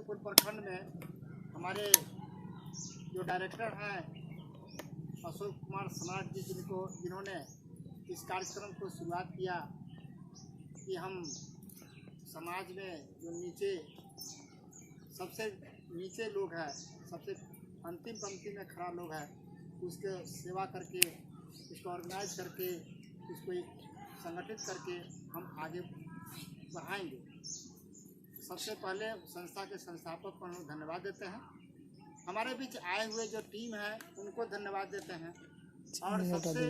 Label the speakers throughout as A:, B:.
A: लक्ष्मीपुर प्रखंड में हमारे जो डायरेक्टर हैं अशोक कुमार समाज जी जिन्होंने इस कार्यक्रम को शुरुआत किया कि हम समाज में जो सबसे नीचे लोग हैं, सबसे अंतिम पंक्ति में खड़ा लोग है, उसके सेवा करके, उसको ऑर्गेनाइज करके, उसको संगठित करके हम आगे बढ़ाएंगे। सबसे पहले संस्था के संस्थापक को हम धन्यवाद देते हैं। हमारे बीच आए हुए जो टीम है उनको धन्यवाद देते हैं और सबसे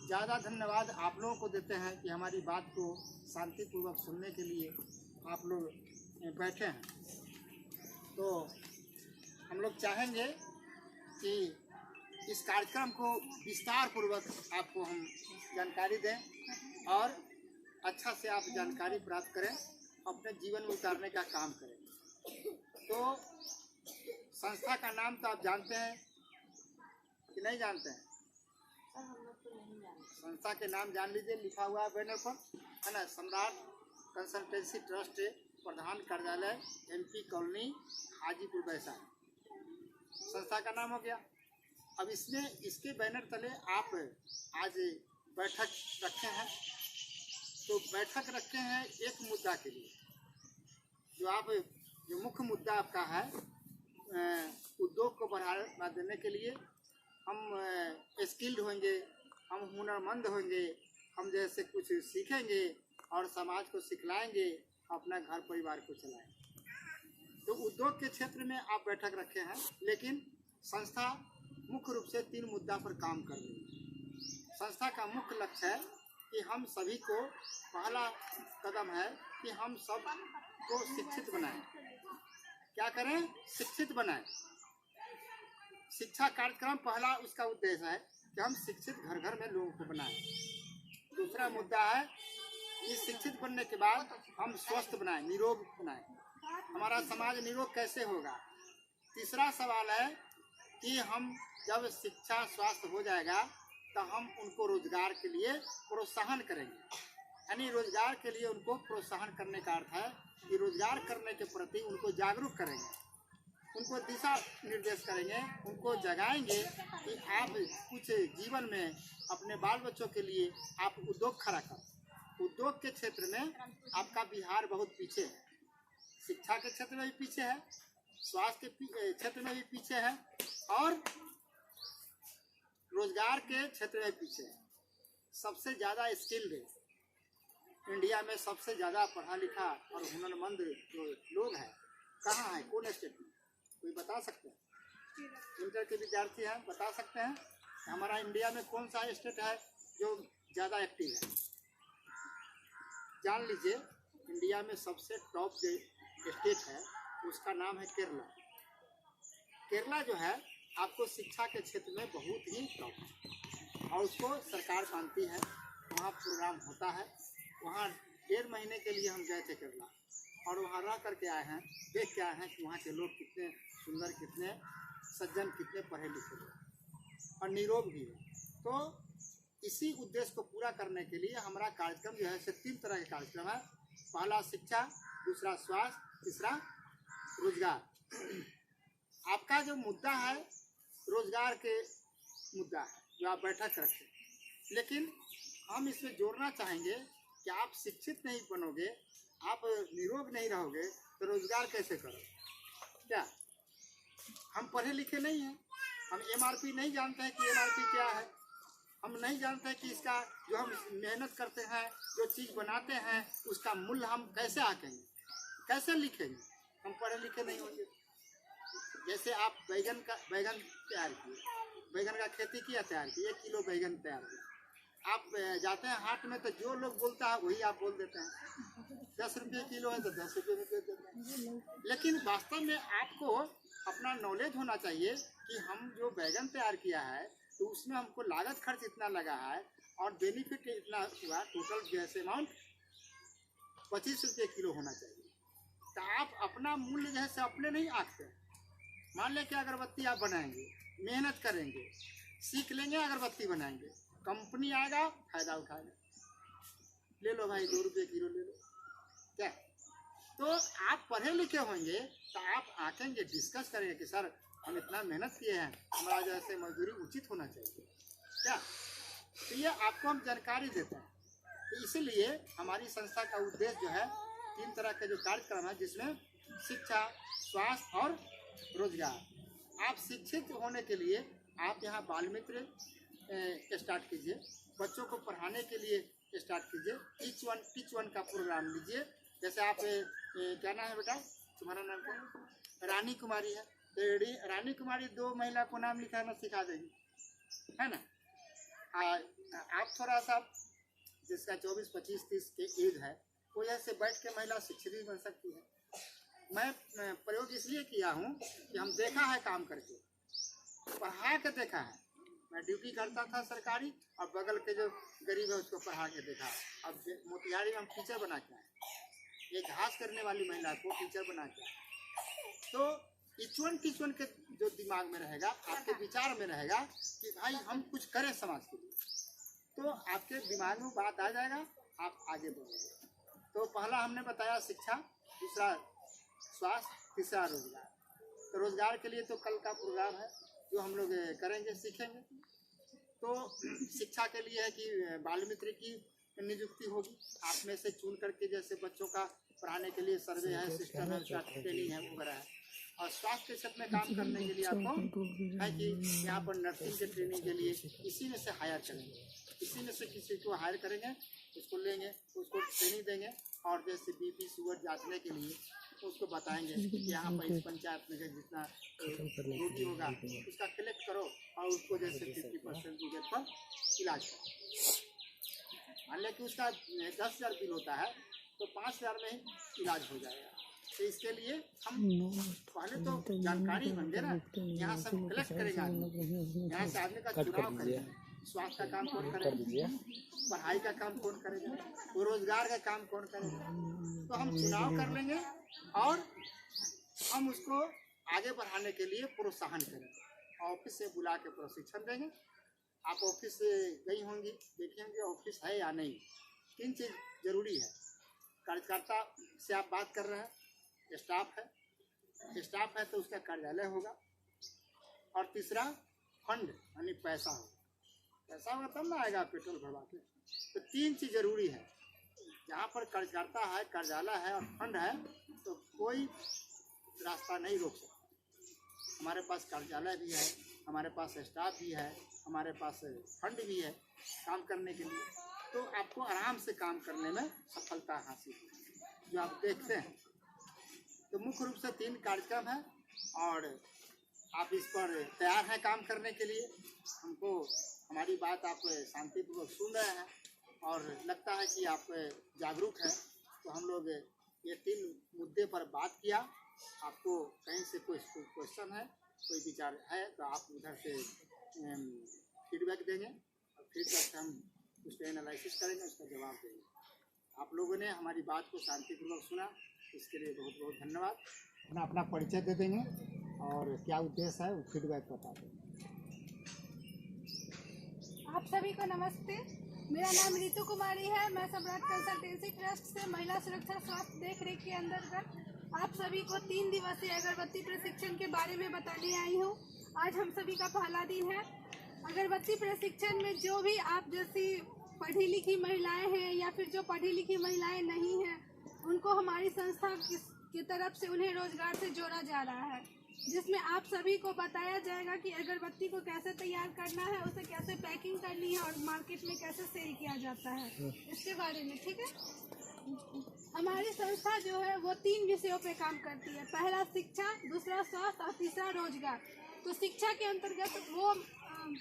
A: ज़्यादा धन्यवाद आप लोगों को देते हैं कि हमारी बात को शांतिपूर्वक सुनने के लिए आप लोग बैठे हैं। तो हम लोग चाहेंगे कि इस कार्यक्रम को विस्तार पूर्वक आपको हम जानकारी दें और अच्छा से आप जानकारी प्राप्त करें, अपने जीवन में उतारने का काम करें। तो संस्था का नाम तो आप जानते हैं कि नहीं जानते हैं? संस्था के नाम जान लीजिए, लिखा हुआ है बैनर पर, है ना। सम्राट कंसल्टेंसी ट्रस्ट, प्रधान कार्यालय MP कॉलोनी, हाजीपुर वैशाली, संस्था का नाम हो गया। अब इसके बैनर तले आप आज बैठक रखे हैं। तो बैठक रखे हैं एक मुद्दा के लिए, जो मुख्य मुद्दा आपका है उद्योग को बढ़ावा देने के लिए। हम स्किल्ड होंगे, हम हुनरमंद होंगे, हम जैसे कुछ सीखेंगे और समाज को सिखलाएंगे, अपना घर परिवार को चलाएंगे। तो उद्योग के क्षेत्र में आप बैठक रखे हैं, लेकिन संस्था मुख्य रूप से 3 मुद्दा पर काम कर रही है। संस्था का मुख्य लक्ष्य है कि हम सभी को, पहला कदम है कि हम सब को शिक्षित बनाएं। क्या करें? शिक्षित बनाएं। शिक्षा कार्यक्रम पहला उसका उद्देश्य है कि हम शिक्षित घर घर में लोगों को बनाएं। दूसरा मुद्दा है कि शिक्षित बनने के बाद हम स्वस्थ बनाएं, निरोग बनाएं। हमारा समाज निरोग कैसे होगा? तीसरा सवाल है कि हम जब शिक्षा स्वास्थ्य हो जाएगा तो हम उनको रोजगार के लिए प्रोत्साहन करेंगे। यानी रोजगार के लिए उनको प्रोत्साहन करने का अर्थ है कि रोजगार करने के प्रति उनको जागरूक करेंगे, उनको दिशा निर्देश करेंगे, उनको जगाएंगे कि आप कुछ जीवन में अपने बाल बच्चों के लिए आप उद्योग खड़ा करें। उद्योग के क्षेत्र में आपका बिहार बहुत पीछे है, शिक्षा के क्षेत्र में भी पीछे है, स्वास्थ्य के क्षेत्र में भी पीछे है और रोजगार के क्षेत्र में पीछे है। सबसे ज़्यादा स्किल्ड इंडिया में, सबसे ज़्यादा पढ़ा लिखा और हुनरमंद जो लोग हैं कहाँ हैं? कौन स्टेट में? कोई बता सकते हैं? इंटर के विद्यार्थी हैं, बता सकते हैं हमारा इंडिया में कौन सा स्टेट है जो ज़्यादा एक्टिव है? जान लीजिए, इंडिया में सबसे टॉप जो स्टेट है उसका नाम है केरला। केरला जो है आपको शिक्षा के क्षेत्र में बहुत ही टॉप है और उसको सरकार मानती है। वहाँ प्रोग्राम होता है। वहाँ 1.5 महीने के लिए हम गए थे केरला और वहाँ रह करके आए हैं, देख के आए हैं कि वहाँ के लोग कितने सुंदर, कितने सज्जन, कितने पढ़े लिखे लोग और निरोग भी है। तो इसी उद्देश्य को पूरा करने के लिए हमारा कार्यक्रम जो है 3 तरह के कार्यक्रम है। पहला शिक्षा, दूसरा स्वास्थ्य, तीसरा रोजगार। आपका जो मुद्दा है रोजगार के मुद्दा है जो आप बैठक रखें, लेकिन हम इसमें जोड़ना चाहेंगे कि आप शिक्षित नहीं बनोगे, आप निरोग नहीं रहोगे तो रोजगार कैसे करोगे? क्या हम पढ़े लिखे नहीं हैं? हम MRP नहीं जानते हैं कि MRP क्या है? हम नहीं जानते हैं कि इसका जो हम मेहनत करते हैं, जो चीज़ बनाते हैं, उसका मूल्य हम कैसे आंकेंगे, कैसे लिखेंगे? हम पढ़े लिखे नहीं होंगे। जैसे आप बैगन तैयार किए, बैगन का खेती किया, तैयार किया, 1 किलो बैगन तैयार किया, आप जाते हैं हाट में तो जो लोग बोलता है वही आप बोल देते हैं। 10 रुपये किलो है तो 10 रुपये में बेच देते हैं। लेकिन वास्तव में आपको अपना नॉलेज होना चाहिए कि हम जो बैगन तैयार किया है तो उसमें हमको लागत खर्च इतना लगा है और बेनिफिट इतना हुआ, टोटल जैसे अमाउंट 25 रुपये किलो होना चाहिए। तो आप अपना मूल्य जैसे अपने नहीं आंकते। मान लें कि अगरबत्ती आप बनाएंगे, मेहनत करेंगे, सीख लेंगे, अगरबत्ती बनाएंगे, कंपनी आएगा, फायदा उठाएगा, ले लो भाई 2 रुपये किलो ले लो। क्या तो आप पढ़े लिखे होंगे तो आप आकेंगे, डिस्कस करेंगे कि सर हम इतना मेहनत किए हैं, हमारा जैसे मजदूरी उचित होना चाहिए क्या। तो ये आपको हम जानकारी देते हैं। तो इसीलिए हमारी संस्था का उद्देश्य जो है 3 तरह के जो कार्यक्रम है, जिसमें शिक्षा, स्वास्थ्य और रोजगार। आप शिक्षित होने के लिए आप यहाँ बाल मित्र स्टार्ट कीजिए, बच्चों को पढ़ाने के लिए स्टार्ट कीजिए, टीच वन का प्रोग्राम लीजिए। जैसे आप क्या नाम है बेटा तुम्हारा, नाम क्या? रानी कुमारी है, तो रानी कुमारी 2 महिला को नाम लिखाना सिखा देगी, है ना। आप थोड़ा सा जिसका 24, 25, 30 के एज है, वो ऐसे बैठ के महिला शिक्षित भी बन सकती है। मैं प्रयोग इसलिए किया हूँ कि हम देखा है काम करके, पढ़ा के देखा है। मैं ड्यूटी करता था सरकारी, और बगल के जो गरीब है उसको पढ़ा के देखा। अब मोतिहारी में हम टीचर बना के आए, एक घास करने वाली महिला को टीचर बना के आए। तो टीच वन के जो दिमाग में रहेगा, आपके विचार में रहेगा कि भाई हम कुछ करें समाज के लिए, तो आपके दिमाग में बात आ जाएगा, आप आगे बढ़ोगे। तो पहला हमने बताया शिक्षा, दूसरा स्वास्थ्य, तीसरा रोजगार। तो रोजगार के लिए तो कल का प्रोग्राम है जो हम लोग करेंगे, सीखेंगे। तो शिक्षा के लिए है कि बाल मित्र की नियुक्ति होगी, आप में से चुन करके, जैसे बच्चों का पढ़ाने के लिए सर्वे है, सिस्टम है, उसका ट्रेनिंग है वगैरह है। और स्वास्थ्य के क्षेत्र में काम करने के लिए आपको है कि यहाँ पर नर्सिंग के ट्रेनिंग के लिए इसी में से हायर करेंगे, इसी में से किसी को हायर करेंगे, उसको लेंगे, उसको ट्रेनिंग देंगे। और जैसे बीपी शुगर जांचने के लिए उसको बताएंगे कि यहाँ पर इस पंचायत में जितना रोगी होगा उसका कलेक्ट करो, और उसको जैसे 50% बजट पर इलाज करो। मान लिया कि उसका 10,000 बिल होता है, तो 5,000 में ही इलाज हो जाएगा। तो इसके लिए हम पहले तो जानकारी होंगे ना, यहाँ से हम कलेक्ट करेंगे आदमी, यहाँ से आदमी का चुनाव करेंगे, स्वास्थ्य का काम कौन करेगा, पढ़ाई का काम कौन करेगा, रोजगार का काम कौन करेगा। तो हम चुनाव कर लेंगे और हम उसको आगे बढ़ाने के लिए प्रोत्साहन करेंगे। ऑफिस से बुला के प्रशिक्षण देंगे। आप ऑफिस से गई होंगी, देखेंगे ऑफिस है या नहीं। 3 चीज़ जरूरी है, कार्यकर्ता से आप बात कर रहे हैं, स्टाफ है तो उसका कार्यालय होगा, और तीसरा फंड यानी पैसा होगा तब ना आएगा पेट्रोल भरवा के। तो 3 चीज़ जरूरी है। जहाँ पर कार्यकर्ता है, कार्यालय है और फंड है, तो कोई रास्ता नहीं रोक सकता। हमारे पास कार्यालय भी है, हमारे पास स्टाफ भी है, हमारे पास फंड भी है काम करने के लिए। तो आपको आराम से काम करने में सफलता हासिल है, जो आप देखते हैं। तो मुख्य रूप से 3 कार्यक्रम है, और आप इस पर तैयार हैं काम करने के लिए। हमको हमारी बात आप शांतिपूर्वक सुन रहे हैं, और लगता है कि आप जागरूक हैं। तो हम लोग ये 3 मुद्दे पर बात किया। आपको कहीं से कोई क्वेश्चन है, कोई विचार है, तो आप उधर से फीडबैक देंगे, और फीडबैक से हम उस पर एनालिसिस करेंगे, उसका जवाब देंगे। आप लोगों ने हमारी बात को शांतिपूर्वक सुना, इसके लिए बहुत बहुत धन्यवाद। अपना परिचय दे देंगे और क्या उद्देश्य है वो फीडबैक बता देंगे।
B: आप सभी को नमस्ते। मेरा नाम रितु कुमारी है। मैं सम्राट कंसल्टेंसी ट्रस्ट से महिला सुरक्षा स्वास्थ्य देख रेख के अंतर्गत आप सभी को 3 दिवसीय अगरबत्ती प्रशिक्षण के बारे में बताने आई हूँ। आज हम सभी का पहला दिन है। अगरबत्ती प्रशिक्षण में जो भी आप जैसी पढ़ी लिखी महिलाएं हैं या फिर जो पढ़ी लिखी महिलाएं नहीं हैं, उनको हमारी संस्था की तरफ से उन्हें रोजगार से जोड़ा जा रहा है, जिसमें आप सभी को बताया जाएगा कि अगरबत्ती को कैसे तैयार करना है, उसे कैसे पैकिंग करनी है और मार्केट में कैसे सेल किया जाता है, इसके बारे में। ठीक है। हमारी संस्था जो है वो 3 विषयों पे काम करती है। पहला शिक्षा, दूसरा स्वास्थ्य और तीसरा रोजगार। तो शिक्षा के अंतर्गत वो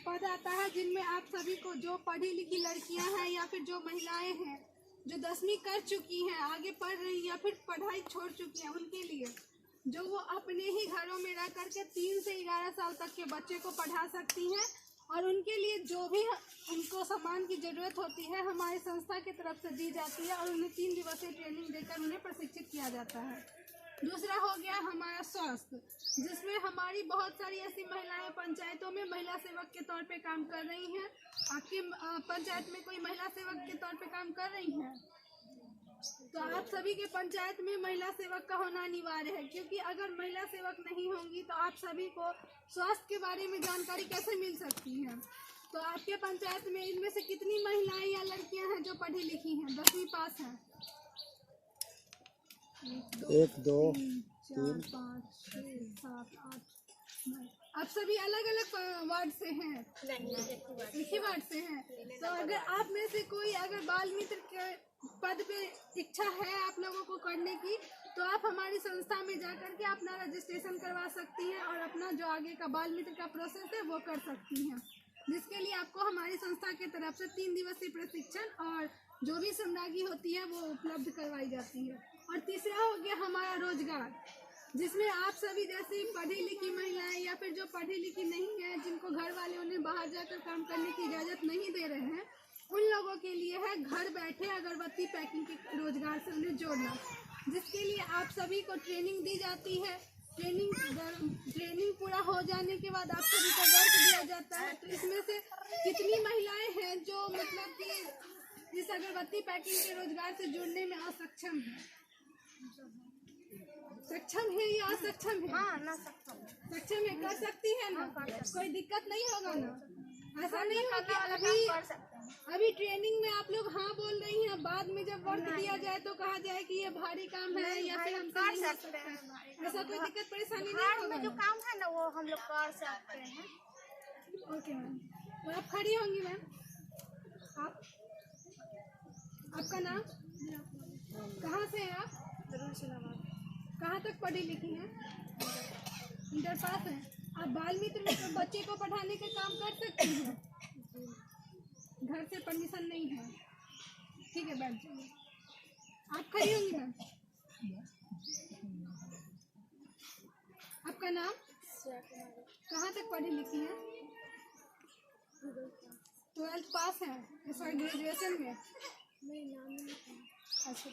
B: पद आता है जिनमें आप सभी को जो पढ़ी लिखी लड़कियां हैं या फिर जो महिलाएं हैं जो 10वीं कर चुकी हैं, आगे पढ़ रही या फिर पढ़ाई छोड़ चुकी हैं, उनके लिए जो वो अपने ही घरों में रह करके 3 से 11 साल तक के बच्चे को पढ़ा सकती हैं, और उनके लिए जो भी उनको सामान की ज़रूरत होती है हमारी संस्था की तरफ से दी जाती है, और उन्हें 3 दिवसीय ट्रेनिंग देकर उन्हें प्रशिक्षित किया जाता है। दूसरा हो गया हमारा स्वास्थ्य, जिसमें हमारी बहुत सारी ऐसी महिलाएं पंचायतों में महिला सेवक के तौर पे काम कर रही हैं। आपके पंचायत में कोई महिला सेवक के तौर पे काम कर रही हैं? तो आप सभी के पंचायत में महिला सेवक का होना अनिवार्य है, क्योंकि अगर महिला सेवक नहीं होंगी तो आप सभी को स्वास्थ्य के बारे में जानकारी कैसे मिल सकती है। तो आपके पंचायत में इनमें से कितनी महिलाएं या लड़कियां हैं जो पढ़ी लिखी हैं, 10वीं पास हैं?
A: 1 2
B: 4 5 6 7 8 9। आप सभी अलग अलग वार्ड से हैं? एक ही वार्ड से हैं। तो अगर आप में से कोई अगर बाल मित्र के पद पे इच्छा है आप लोगों को करने की, तो आप हमारी संस्था में जाकर के अपना रजिस्ट्रेशन करवा सकती हैं और अपना जो आगे का बाल मित्र का प्रोसेस है वो कर सकती हैं, जिसके लिए आपको हमारी संस्था की तरफ से 3 दिवसीय प्रशिक्षण और जो भी सामग्री होती है वो उपलब्ध करवाई जाती है। और तीसरा हो गया हमारा रोजगार, जिसमें आप सभी जैसी पढ़ी लिखी महिलाएं या फिर जो पढ़ी लिखी नहीं है, जिनको घर वाले उन्हें बाहर जाकर काम करने की इजाज़त नहीं दे रहे हैं, उन लोगों के लिए है घर बैठे अगरबत्ती पैकिंग के रोजगार से उन्हें जोड़ना, जिसके लिए आप सभी को ट्रेनिंग दी जाती है। ट्रेनिंग पूरा हो जाने के बाद आप सभी को वर्क दिया जाता है। तो इसमें से कितनी महिलाएं हैं जो मतलब कि इस अगरबत्ती पैकिंग के रोजगार से जुड़ने में असक्षम है? सक्षम है या असक्षम है?
C: हाँ ना सक्षम
B: सक्षम है, कर सकती है ना? कोई दिक्कत नहीं होगा ना? ऐसा नहीं होगा कि अभी ट्रेनिंग में आप लोग हाँ बोल रही हैं, बाद में जब वर्क दिया जाए तो कहा जाए कि ये भारी काम है या फिर हम कर सकते हैं, ऐसा कोई दिक्कत परेशानी नहीं होगा?
C: जो काम है ना वो हम लोग कर सकते हैं।
B: ओके मैम, तो आप खड़ी होंगी मैम। आप आपका नाम, कहाँ से हैं आप? कहाँ तक पढ़ी लिखी हैं? इंटर पास हैं। आप बाल मित्र में तो बच्चे को पढ़ाने का काम कर सकती हैं, घर से परमिशन नहीं है? ठीक है, बैठ जाइए। आप खड़ी होंगी मैम। आपका नाम, कहाँ तक पढ़ी लिखी हैं? 12th पास है, सॉरी ग्रेजुएशन में। अच्छा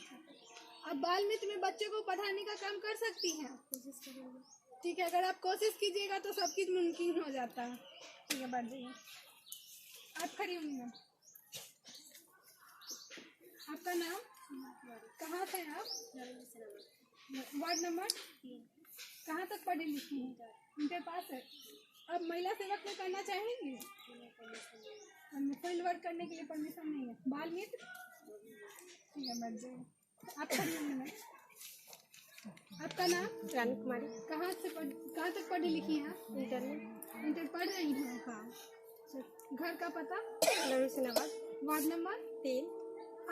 B: आप बाल मित्र में बच्चे को पढ़ाने का काम कर सकती हैं? ठीक है, अगर आप कोशिश कीजिएगा तो सब कुछ मुमकिन हो जाता है। ठीक है, बैठ जाइए। आप खड़ी होंगी मैम। आपका नाम, कहाँ से हैं आप? वार्ड नंबर, कहाँ तक पढ़ी लिखी हैं? इंटर पास है। अब महिला सेवक में करना चाहेंगी? फील्ड वर्क करने के लिए परमिशन नहीं है। बाल मित्र, ठीक है, बैठ जाइए। आप खड़ी होंगी मैम। आपका नाम?
C: रानी कुमारी।
B: कहाँ तक पढ़ी लिखी हैं?
C: इंटर में।
B: इंटर पढ़ रही हैं? हाँ। घर का पता? Ward number
C: 3।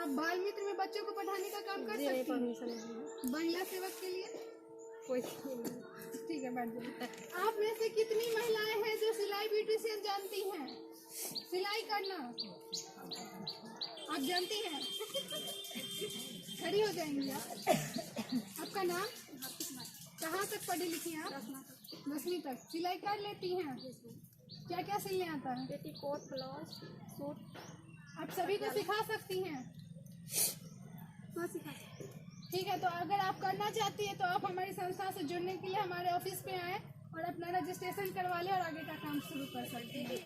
B: आप बाल मित्र में बच्चों को पढ़ाने का काम कर सकती हैं? महिला सेवक के लिए
C: कोई
B: ठीक है, बैठ जाइए। आप में से कितनी महिलाएं हैं जो सिलाई ब्यूटीशियन जानती हैं? सिलाई करना आप जानती हैं? खड़ी हो जाएंगी आप। आपका नाम, कहाँ तक पढ़ी लिखी हैं आप? 10वीं तक। सिलाई कर लेती हैं? क्या क्या सिलने आता है?
C: Petticoat, blouse, suit.
B: आप सभी को सिखा सकती हैं? ठीक है, तो अगर आप करना चाहती है तो आप हमारी संस्था से जुड़ने के लिए हमारे ऑफिस पे आए और अपना रजिस्ट्रेशन करवा लें और आगे का काम शुरू कर सकते हैं।